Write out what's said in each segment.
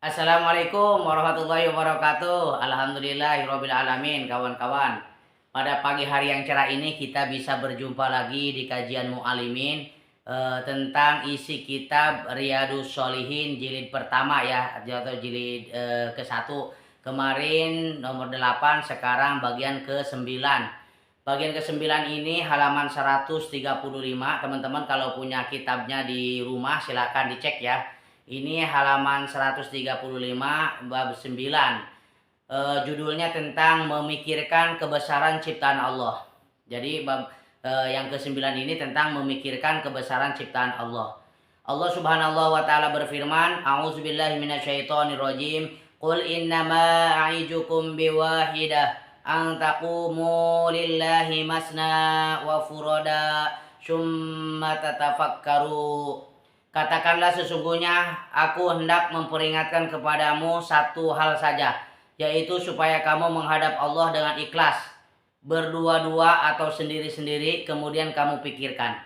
Assalamualaikum warahmatullahi wabarakatuh. Alhamdulillahirabbil alamin, kawan-kawan. Pada pagi hari yang cerah ini kita bisa berjumpa lagi di kajian Mu'alimin tentang isi kitab Riyadhus Shalihin jilid pertama ya, atau jilid ke-1. Kemarin nomor 8, sekarang bagian ke-9. Bagian ke-9 ini halaman 135. Teman-teman kalau punya kitabnya di rumah silakan dicek ya. Ini halaman 135 bab 9. Judulnya tentang memikirkan kebesaran ciptaan Allah. Jadi bab yang ke-9 ini tentang memikirkan kebesaran ciptaan Allah. Allah Subhanahu wa taala berfirman, "A'udzubillahi minasyaitonirrajim. Qul innama a'idukum biwahidah an taqumu lillahi masna wa furada summa tatafakkaru." Katakanlah, sesungguhnya aku hendak memperingatkan kepadamu satu hal saja, yaitu supaya kamu menghadap Allah dengan ikhlas, berdua-dua atau sendiri-sendiri, kemudian kamu pikirkan.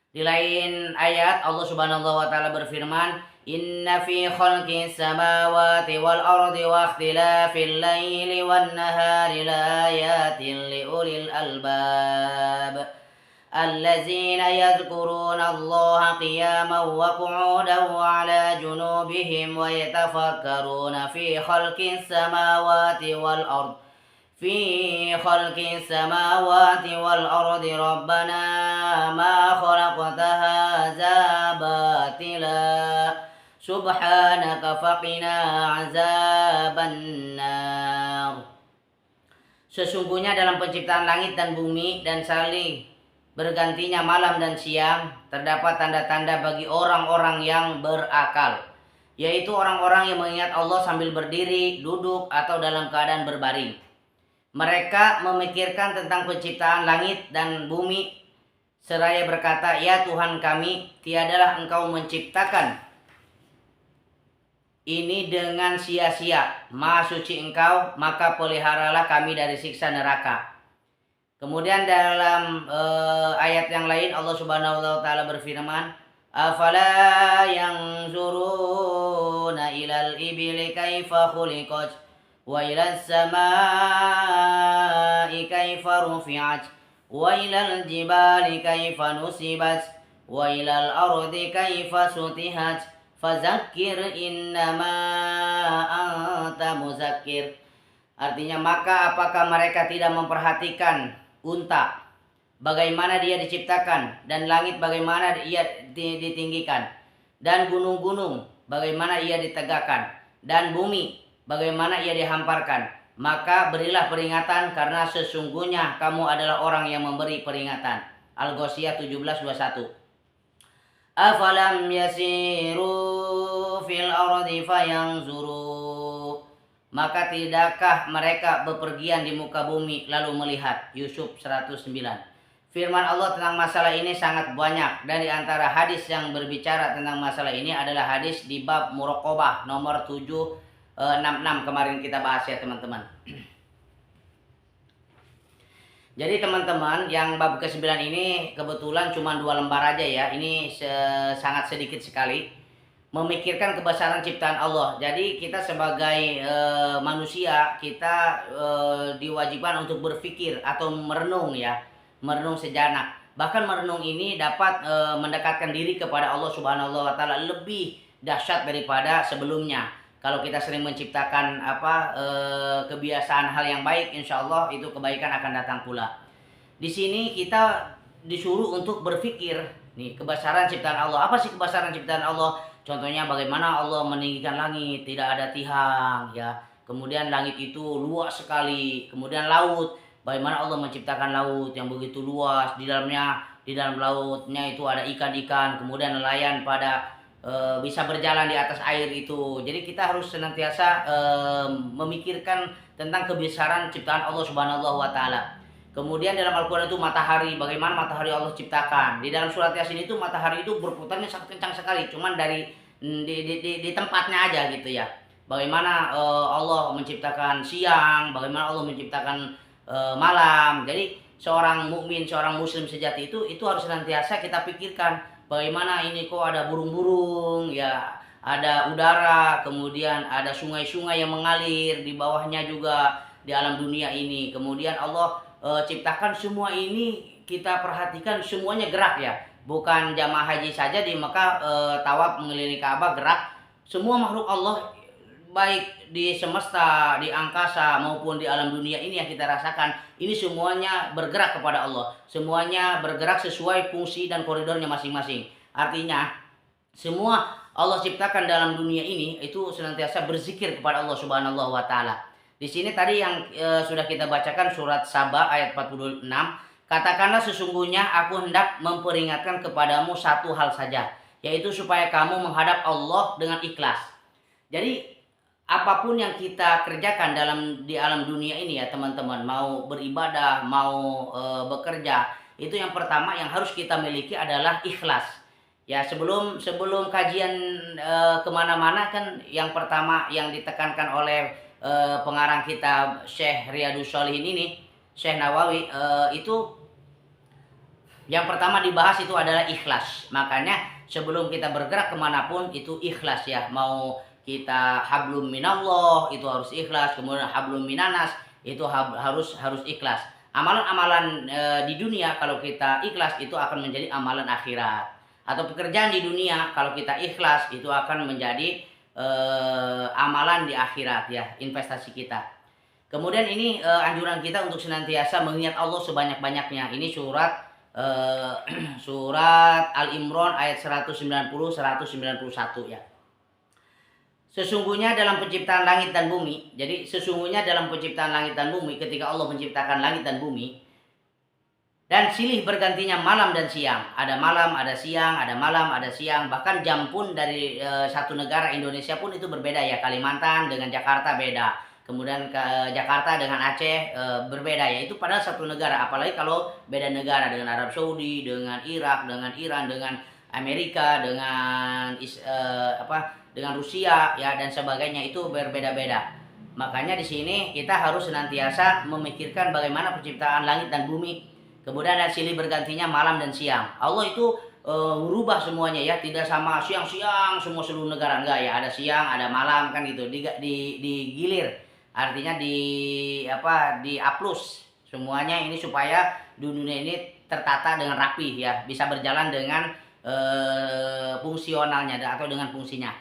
Di lain ayat Allah Subhanahu wa taala berfirman, "Inna fi khalqis samawati wal ardi wa ikhtilafil laili wan nahari laayatin liulil albab. الذين يذكرون الله قياما وقعودا وعلى جنوبهم ويتفكرون في خلق السماوات والأرض ربنا ما خلقت هذا باطلا سبحانك فقنا عذاب النار." Sesungguhnya dalam penciptaan langit dan bumi dan saling bergantinya malam dan siang, terdapat tanda-tanda bagi orang-orang yang berakal, yaitu orang-orang yang mengingat Allah sambil berdiri, duduk, atau dalam keadaan berbaring. Mereka memikirkan tentang penciptaan langit dan bumi, seraya berkata, "Ya Tuhan kami, tiadalah Engkau menciptakan ini dengan sia-sia. Maha suci Engkau, maka peliharalah kami dari siksa neraka." Kemudian dalam ayat yang lain Allah Subhanahu wa taala berfirman, "Afala yanzuruna ilal ibili kaifa khuliqat wa ilas samai kaifa rufi'at wa ilal jibali kaifa nusibat wa ilal ardi kaifa sutihat fadzakir innama anta muzakkir." Artinya, maka apakah mereka tidak memperhatikan unta, bagaimana dia diciptakan, dan langit bagaimana ia ditinggikan, dan gunung-gunung bagaimana ia ditegakkan, dan bumi bagaimana ia dihamparkan. Maka berilah peringatan, karena sesungguhnya kamu adalah orang yang memberi peringatan. Al-Ghasyiyah 17:21. Afalam yasiru fil ardi fayanzuru. Maka tidakkah mereka bepergian di muka bumi lalu melihat? Yusuf 109. Firman Allah tentang masalah ini sangat banyak, dan di antara hadis yang berbicara tentang masalah ini adalah hadis di bab muraqabah nomor 766 kemarin kita bahas ya teman-teman. Jadi teman-teman, yang bab ke-9 ini kebetulan cuma 2 lembar aja ya. Ini sangat sedikit sekali. Memikirkan kebesaran ciptaan Allah. Jadi kita sebagai manusia, kita diwajibkan untuk berpikir atau merenung ya, merenung sejenak. Bahkan merenung ini dapat mendekatkan diri kepada Allah Subhanahu wa taala lebih dahsyat daripada sebelumnya. Kalau kita sering menciptakan kebiasaan hal yang baik, insya Allah itu kebaikan akan datang pula. Di sini kita disuruh untuk berpikir nih, kebesaran ciptaan Allah. Apa sih kebesaran ciptaan Allah? Contohnya bagaimana Allah meninggikan langit, tidak ada tiang ya. Kemudian langit itu luas sekali. Kemudian laut, bagaimana Allah menciptakan laut yang begitu luas. Di dalam lautnya itu ada ikan-ikan. Kemudian nelayan pada bisa berjalan di atas air itu. Jadi kita harus senantiasa memikirkan tentang kebesaran ciptaan Allah Subhanahu wa taala. Kemudian dalam Al-Quran itu matahari, bagaimana matahari Allah ciptakan. Di dalam surat Yasin itu matahari itu berputarnya sangat kencang sekali, cuman dari di tempatnya aja gitu ya. Bagaimana Allah menciptakan siang, bagaimana Allah menciptakan malam. Jadi seorang mukmin, seorang muslim sejati itu harus senantiasa kita pikirkan, bagaimana ini kok ada burung-burung ya, ada udara, kemudian ada sungai-sungai yang mengalir di bawahnya juga di alam dunia ini. Kemudian Allah ciptakan semua ini, kita perhatikan semuanya gerak ya. Bukan jamaah haji saja di Mekah tawaf mengelilingi Ka'bah gerak. Semua makhluk Allah baik di semesta, di angkasa maupun di alam dunia ini yang kita rasakan, ini semuanya bergerak kepada Allah. Semuanya bergerak sesuai fungsi dan koridornya masing-masing. Artinya semua Allah ciptakan dalam dunia ini itu senantiasa berzikir kepada Allah Subhanahu wa taala. Di sini tadi yang sudah kita bacakan surat Saba ayat 46, katakanlah sesungguhnya aku hendak memperingatkan kepadamu satu hal saja, yaitu supaya kamu menghadap Allah dengan ikhlas. Jadi apapun yang kita kerjakan di alam dunia ini ya teman-teman, mau beribadah, mau bekerja, itu yang pertama yang harus kita miliki adalah ikhlas. Ya sebelum kajian kemana-mana kan, yang pertama yang ditekankan oleh pengarang kita Syekh Riyadus Shalihin ini, Syekh Nawawi, itu yang pertama dibahas itu adalah ikhlas. Makanya sebelum kita bergerak kemanapun itu ikhlas ya. Mau kita hablum minallah itu harus ikhlas, kemudian hablum minanas itu harus ikhlas. Amalan-amalan di dunia kalau kita ikhlas itu akan menjadi amalan akhirat. Atau pekerjaan di dunia kalau kita ikhlas itu akan menjadi amalan di akhirat ya, investasi kita. Kemudian ini anjuran kita untuk senantiasa mengingat Allah sebanyak-banyaknya. Ini surat surat Al-Imran ayat 190 191 ya. Sesungguhnya dalam penciptaan langit dan bumi, jadi sesungguhnya dalam penciptaan langit dan bumi, ketika Allah menciptakan langit dan bumi, dan silih bergantinya malam dan siang, ada malam, ada siang, ada malam, ada siang, bahkan jam pun dari satu negara, Indonesia pun itu berbeda ya, Kalimantan dengan Jakarta beda, kemudian ke Jakarta dengan Aceh berbeda ya, itu padahal satu negara, apalagi kalau beda negara dengan Arab Saudi, dengan Irak, dengan Iran, dengan Amerika, dengan dengan Rusia ya dan sebagainya, itu berbeda-beda. Makanya di sini kita harus senantiasa memikirkan bagaimana penciptaan langit dan bumi, kemudian ada silih bergantinya malam dan siang. Allah itu merubah semuanya ya, tidak sama siang-siang semua seluruh negara, enggak ya, ada siang, ada malam kan gitu, digilir, artinya di aplus semuanya ini supaya dunia ini tertata dengan rapi ya, bisa berjalan dengan fungsionalnya atau dengan fungsinya.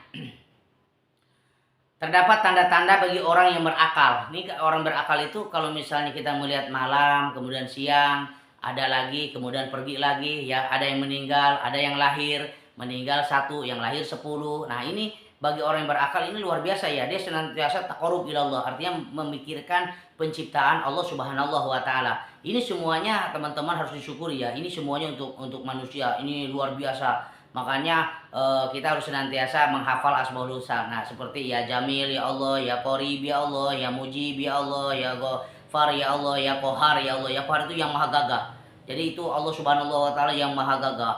Terdapat tanda-tanda bagi orang yang berakal. Ini orang berakal itu kalau misalnya kita melihat malam, kemudian siang, ada lagi, kemudian pergi lagi, ya ada yang meninggal, ada yang lahir, meninggal 1, yang lahir 10. Nah ini bagi orang yang berakal ini luar biasa ya. Dia senantiasa taqarrub ila Allah, artinya memikirkan penciptaan Allah Subhanahu wa taala. Ini semuanya teman-teman harus disyukuri ya. Ini semuanya untuk manusia. Ini luar biasa. Makanya kita harus senantiasa menghafal Asmaul Husna. Nah, seperti ya Jamil ya Allah, ya Qarib ya Allah, ya Mujib ya Allah, ya Ghafar ya Allah, ya Qahar ya Allah. Ya Qahar itu yang maha gagah. Jadi itu Allah Subhanahu wa taala yang maha gagah.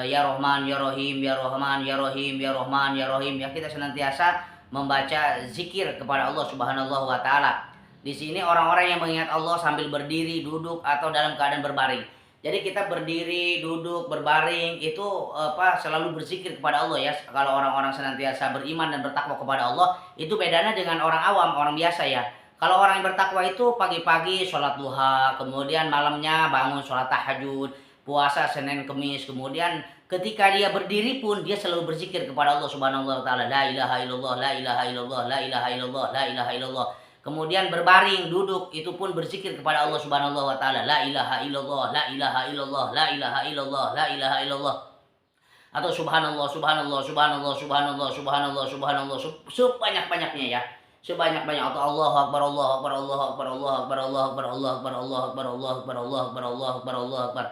Ya Rahman, ya Rahim, ya Rahman, ya Rahim, ya Rahman, ya Rahim. Ya kita senantiasa membaca zikir kepada Allah Subhanahu wa taala. Di sini orang-orang yang mengingat Allah sambil berdiri, duduk atau dalam keadaan berbaring. Jadi kita berdiri, duduk, berbaring itu selalu berzikir kepada Allah ya. Kalau orang-orang senantiasa beriman dan bertakwa kepada Allah, itu bedanya dengan orang awam, orang biasa ya. Kalau orang yang bertakwa itu pagi-pagi sholat duha, kemudian malamnya bangun sholat tahajud, puasa Senin Kemis, kemudian ketika dia berdiri pun dia selalu berzikir kepada Allah Subhanahu wa taala, la ilaha illallah, la ilaha illallah, la ilaha illallah, la ilaha illallah. Kemudian berbaring, duduk, itu pun berzikir kepada Allah Subhanahu wa taala, la ilaha illallah, la ilaha illallah, la ilaha illallah, la ilaha illallah. Atau subhanallah, subhanallah, subhanallah, subhanallah, subhanallah, subhanallah, sebanyak-banyaknya ya. Sebanyak-banyak, atau Allahu akbar, Allahu akbar, Allahu akbar, Allahu akbar, Allahu akbar, Allahu akbar, Allahu akbar, Allahu akbar, Allahu akbar, Allahu akbar, Allahu akbar.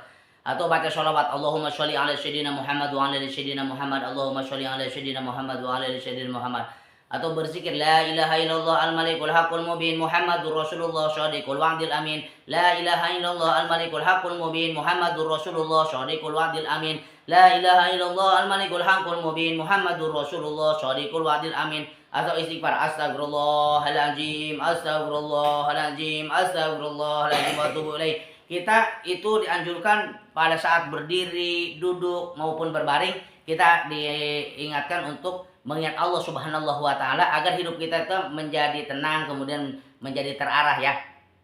Atau baca sholawat, Allahumma sholli ala sayyidina Muhammad wa ala ali sayyidina Muhammad, Allahumma sholli ala sayyidina Muhammad wa ala ali sayyidina Muhammad. Atau berzikir la ilaha illallah al-malikul haqqul mubin Muhammadur Rasulullah shadiqul wa'dil amin, la ilaha illallah al-malikul haqqul mubin Muhammadur Rasulullah shadiqul wa'dil amin, la ilaha illallah al-malikul haqqul mubin Muhammadur Rasulullah shadiqul wa'dil amin. Atau istighfar, astagfirullahaladzim, astagfirullahaladzim, astagfirullahaladzim wa atubu ilaih. Kita itu dianjurkan pada saat berdiri, duduk maupun berbaring, kita diingatkan untuk mengingat Allah Subhanahu wa taala agar hidup kita itu menjadi tenang, kemudian menjadi terarah ya.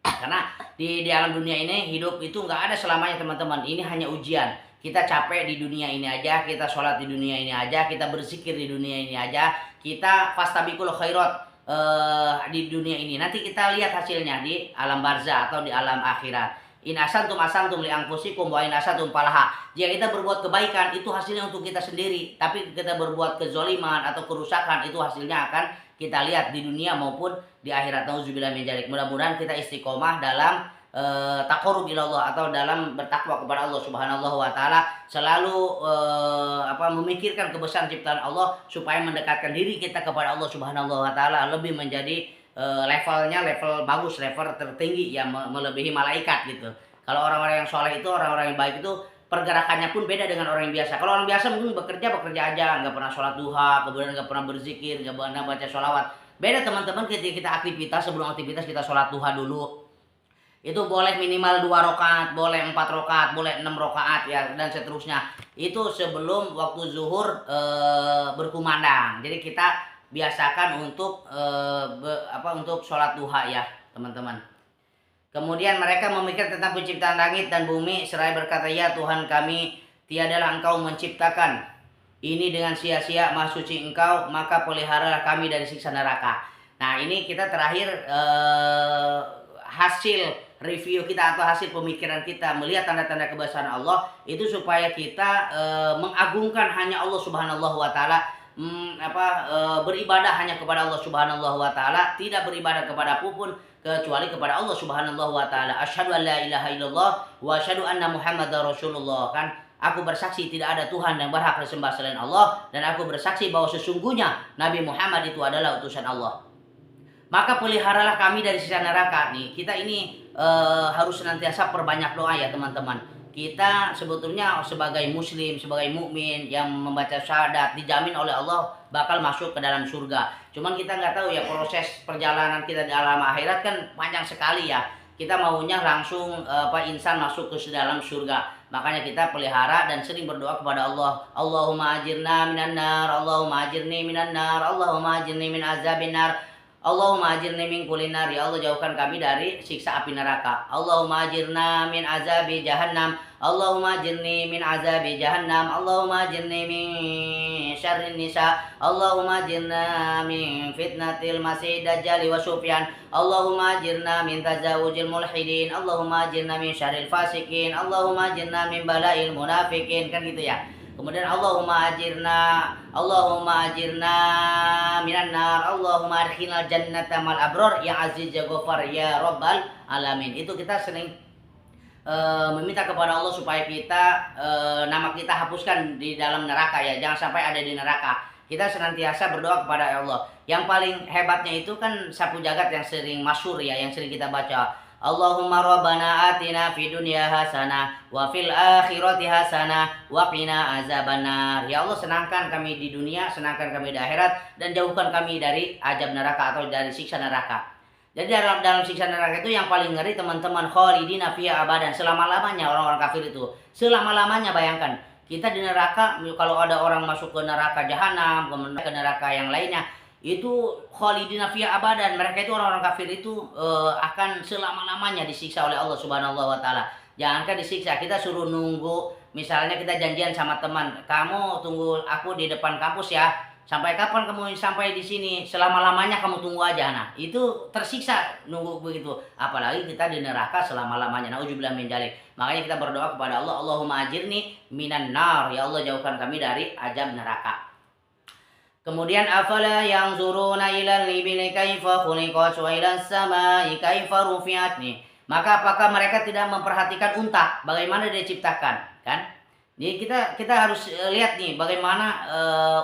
Karena di alam dunia ini hidup itu nggak ada selamanya teman-teman. Ini hanya ujian. Kita capek di dunia ini aja, kita sholat di dunia ini aja, kita berzikir di dunia ini aja, kita fastabiqul khairat di dunia ini. Nanti kita lihat hasilnya di alam barzah atau di alam akhirat. In asantum asantum li anfusikum wa in asantum falaha. Jika kita berbuat kebaikan itu hasilnya untuk kita sendiri, tapi kita berbuat kezaliman atau kerusakan itu hasilnya akan kita lihat di dunia maupun di akhirat. Nauzubillah min dzalik. Mudah-mudahan kita istiqomah dalam taqarrub ilallah atau dalam bertakwa kepada Allah Subhanahu wa taala, selalu memikirkan kebesaran ciptaan Allah supaya mendekatkan diri kita kepada Allah Subhanahu wa taala, lebih menjadi levelnya level bagus, level tertinggi yang melebihi malaikat gitu. Kalau orang-orang yang soleh itu, orang-orang yang baik itu pergerakannya pun beda dengan orang yang biasa. Kalau orang biasa mungkin bekerja aja, nggak pernah sholat duha, kemudian nggak pernah berzikir, nggak pernah baca sholawat. Beda teman-teman ketika kita aktivitas, sebelum aktivitas kita sholat duha dulu. Itu boleh minimal 2 rakaat, boleh 4 rakaat, boleh 6 rakaat ya, dan seterusnya. Itu sebelum waktu zuhur berkumandang. Jadi kita biasakan untuk untuk sholat duha ya teman-teman. Kemudian mereka memikir tentang penciptaan langit dan bumi seraya berkata, ya Tuhan kami, tiadalah Engkau menciptakan ini dengan sia-sia, maha suci Engkau, maka peliharalah kami dari siksa neraka. Nah ini kita terakhir hasil review kita atau hasil pemikiran kita melihat tanda-tanda kebesaran Allah itu supaya kita mengagungkan hanya Allah Subhanahu wa taala, beribadah hanya kepada Allah Subhanahu wa taala, tidak beribadah kepada apapun kecuali kepada Allah Subhanahu wa taala. Asyhadu an la ilaha illallah wa asyhadu anna Muhammadar Rasulullah, kan aku bersaksi tidak ada Tuhan yang berhak disembah selain Allah, dan aku bersaksi bahwa sesungguhnya Nabi Muhammad itu adalah utusan Allah. Maka peliharalah kami dari siksa neraka. Nih, kita ini harus senantiasa perbanyak doa ya teman-teman. Kita sebetulnya sebagai muslim, sebagai mukmin yang membaca syahadat, dijamin oleh Allah bakal masuk ke dalam surga. Cuman kita nggak tahu ya proses perjalanan kita di alam akhirat kan panjang sekali ya. Kita maunya langsung insan masuk ke dalam surga. Makanya kita pelihara dan sering berdoa kepada Allah. Allahumma ajirna minan nar, Allahumma ajirni minan nar, Allahumma ajirni min azabin nar. Allahumma ajirni min kulli nar, ya Allah jauhkan kami dari siksa api neraka. Allahumma ajirna min azabi jahannam, Allahumma ajirni min azabi jahannam, Allahumma ajirni min syarrin nisa, Allahumma ajirna min fitnatil masih dajjal wa sufyan, Allahumma ajirna min tazawujil mulhidin, Allahumma ajirna min syarril fasikin, Allahumma ajirna min balail munafikin, kan gitu ya. Kemudian Allahumma ajirna minan nar, Allahumma adkhilnal jannata mal abror ya aziz ya ghafar ya rabbal alamin. Itu kita sering meminta kepada Allah supaya kita nama kita hapuskan di dalam neraka ya, jangan sampai ada di neraka. Kita senantiasa berdoa kepada Allah. Yang paling hebatnya itu kan sapu jagat yang sering masyhur ya, yang sering kita baca. Allahumma rabbana atina fid dunya hasanah wa fil akhirati hasanah wa qina azabannar. Ya Allah, senangkan kami di dunia, senangkan kami di akhirat, dan jauhkan kami dari azab neraka atau dari siksa neraka. Jadi dalam siksa neraka itu yang paling ngeri teman-teman, khalidina fiha abadan, selama-lamanya orang-orang kafir itu. Selama-lamanya, bayangkan. Kita di neraka, kalau ada orang masuk ke neraka jahanam, ke neraka yang lainnya, itu khalidina fiha abadan, mereka itu orang-orang kafir itu akan selama-lamanya disiksa oleh Allah Subhanahu wa taala. Jangankan disiksa, kita suruh nunggu, misalnya kita janjian sama teman, kamu tunggu aku di depan kampus ya. Sampai kapan kamu sampai di sini? Selama-lamanya kamu tunggu aja. Nah, itu tersiksa nunggu begitu. Apalagi kita di neraka selama-lamanya. Nauzubillah min dzalik. Makanya kita berdoa kepada Allah, Allahumma ajirni minan nar, ya Allah jauhkan kami dari azab neraka. Kemudian afala yanzuruna ilal ibili kaifa khuliqat wa ilas samai kaifa rufi'at nih. Maka apakah mereka tidak memperhatikan unta bagaimana dia diciptakan, kan? Jadi kita harus lihat nih bagaimana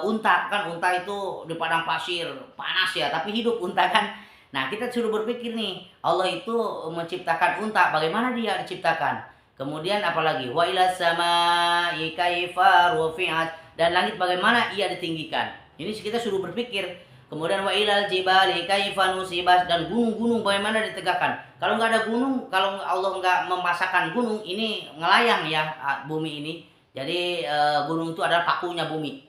unta, kan unta itu di padang pasir panas ya, tapi hidup unta kan. Nah, kita suruh berpikir nih, Allah itu menciptakan unta, bagaimana dia diciptakan? Kemudian apalagi wa ilas samai kaifa rufi'at, dan langit bagaimana ia ditinggikan. Ini kita suruh berpikir. Kemudian wa ilal jibali kaifa nusibat, dan gunung-gunung bagaimana ditegakkan. Kalau nggak ada gunung, kalau Allah nggak memasakkan gunung, ini ngelayang ya bumi ini. Jadi gunung itu adalah pakunya bumi.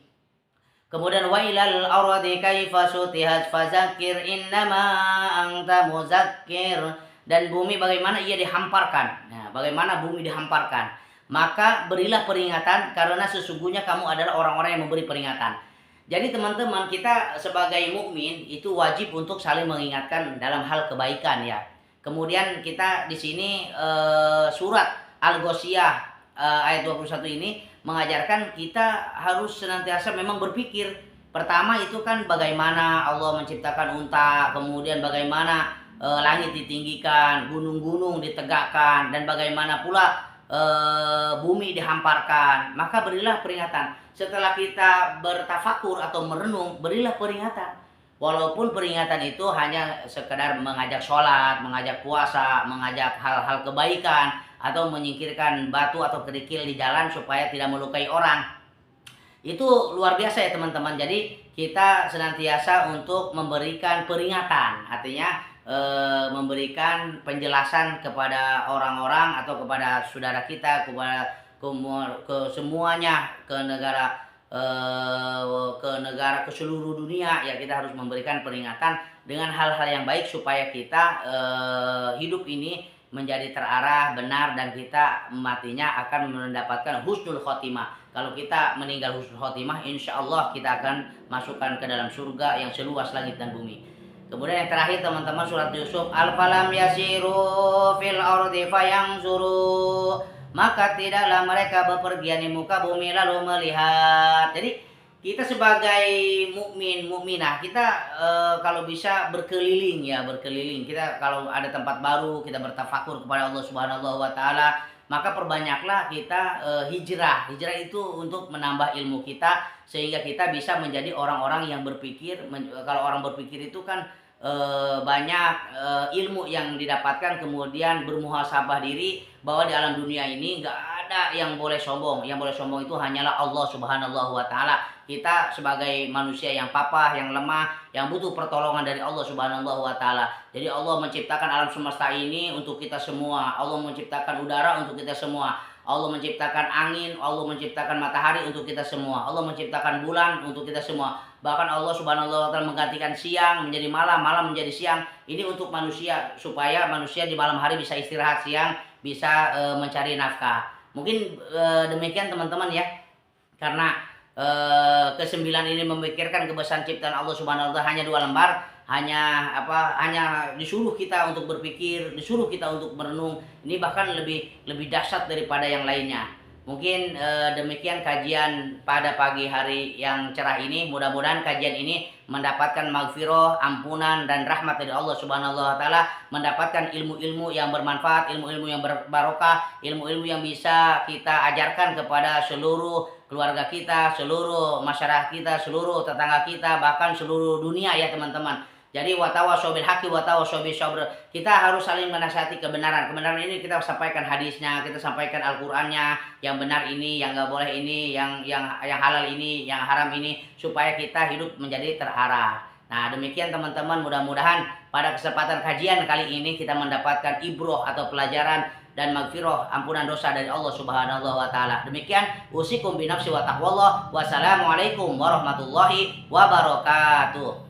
Kemudian wa ilal ardi kaifa sutihat fazakir innama anta muzakkir, dan bumi bagaimana ia dihamparkan. Nah, bagaimana bumi dihamparkan? Maka berilah peringatan karena sesungguhnya kamu adalah orang-orang yang memberi peringatan. Jadi teman-teman, kita sebagai mukmin itu wajib untuk saling mengingatkan dalam hal kebaikan ya. Kemudian kita di sini surat Al-Ghasyiyah ayat 21 ini mengajarkan kita harus senantiasa memang berpikir. Pertama itu kan bagaimana Allah menciptakan unta, kemudian bagaimana langit ditinggikan, gunung-gunung ditegakkan, dan bagaimana pula bumi dihamparkan. Maka berilah peringatan. Setelah kita bertafakur atau merenung, berilah peringatan. Walaupun peringatan itu hanya sekedar mengajak sholat, mengajak puasa, mengajak hal-hal kebaikan, atau menyingkirkan batu atau kerikil di jalan supaya tidak melukai orang. Itu luar biasa ya teman-teman. Jadi kita senantiasa untuk memberikan peringatan, artinya memberikan penjelasan kepada orang-orang atau kepada saudara kita, kepada ke semuanya, ke negara ke seluruh dunia ya. Kita harus memberikan peringatan dengan hal-hal yang baik supaya kita hidup ini menjadi terarah, benar, dan kita matinya akan mendapatkan husnul khotimah. Kalau kita meninggal husnul khotimah, insya Allah kita akan masukkan ke dalam surga yang seluas langit dan bumi. Kemudian yang terakhir teman-teman, surat Yusuf, al-falam yasiru fil ardi fayanzuru, maka tidaklah mereka bepergian di muka bumi lalu melihat. Jadi kita sebagai mukmin mukminah, kita kalau bisa berkeliling ya, berkeliling. Kita kalau ada tempat baru, kita bertafakur kepada Allah Subhanahu wa taala, maka perbanyaklah kita hijrah. Hijrah itu untuk menambah ilmu kita sehingga kita bisa menjadi orang-orang yang berpikir. Kalau orang berpikir itu kan banyak ilmu yang didapatkan, kemudian bermuhasabah diri bahwa di alam dunia ini nggak ada yang boleh sombong. Yang boleh sombong itu hanyalah Allah Subhanahu wa taala. Kita sebagai manusia yang papa, yang lemah, yang butuh pertolongan dari Allah Subhanahu wa taala. Jadi Allah menciptakan alam semesta ini untuk kita semua. Allah menciptakan udara untuk kita semua. Allah menciptakan angin, Allah menciptakan matahari untuk kita semua. Allah menciptakan bulan untuk kita semua. Bahkan Allah Subhanahu wa taala menggantikan siang menjadi malam, malam menjadi siang. Ini untuk manusia, supaya manusia di malam hari bisa istirahat, siang bisa mencari nafkah. Mungkin demikian teman-teman ya. Karena kesembilan ini memikirkan kebesaran ciptaan Allah Subhanahu wa taala hanya 2 lembar, hanya disuruh kita untuk berpikir, disuruh kita untuk merenung. Ini bahkan lebih dahsyat daripada yang lainnya. Mungkin demikian kajian pada pagi hari yang cerah ini. Mudah-mudahan kajian ini mendapatkan maghfirah, ampunan, dan rahmat dari Allah Subhanahu wa taala, mendapatkan ilmu-ilmu yang bermanfaat, ilmu-ilmu yang berbarokah, ilmu-ilmu yang bisa kita ajarkan kepada seluruh keluarga kita, seluruh masyarakat kita, seluruh tetangga kita, bahkan seluruh dunia ya teman-teman. Jadi watawasau bil haqqi watawasau bis sabr. Kita harus saling menasihati kebenaran. Kebenaran ini kita sampaikan hadisnya, kita sampaikan Al-Qur'annya, yang benar ini, yang enggak boleh ini, yang halal ini, yang haram ini, supaya kita hidup menjadi terarah. Nah, demikian teman-teman, mudah-mudahan pada kesempatan kajian kali ini kita mendapatkan ibroh atau pelajaran dan maghfirah, ampunan dosa dari Allah Subhanahu wa taala. Demikian usikum binafsi wa taqwallah. Wassalamualaikum warahmatullahi wabarakatuh.